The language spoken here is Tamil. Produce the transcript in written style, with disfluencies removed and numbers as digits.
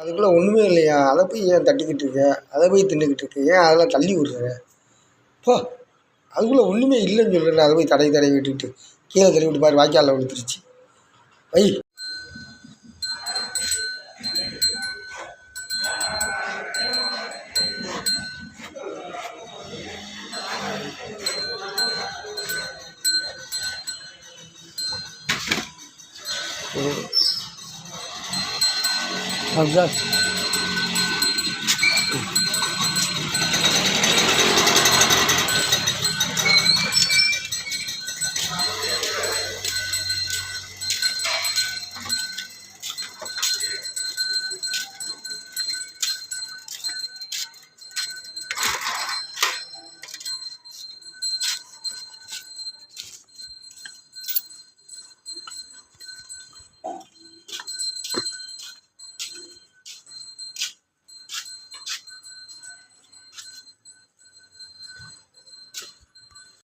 அதுக்குள்ளே ஒன்றுமே இல்லையா? அதை போய் ஏன் தட்டிக்கிட்டு இருக்க? அதை போய் தின்னுக்கிட்டு இருக்க? ஏன் அதெல்லாம் தள்ளி விட்ற? போ! அதுக்குள்ளே ஒன்றுமே இல்லைன்னு சொல்கிறேன்ல, அதை போய் தடவி விட்டுக்கிட்டு கீழே தள்ளி விட்டு பாரு, வாய்க்காலில் விழுந்துருச்சு. வை. அதுதான்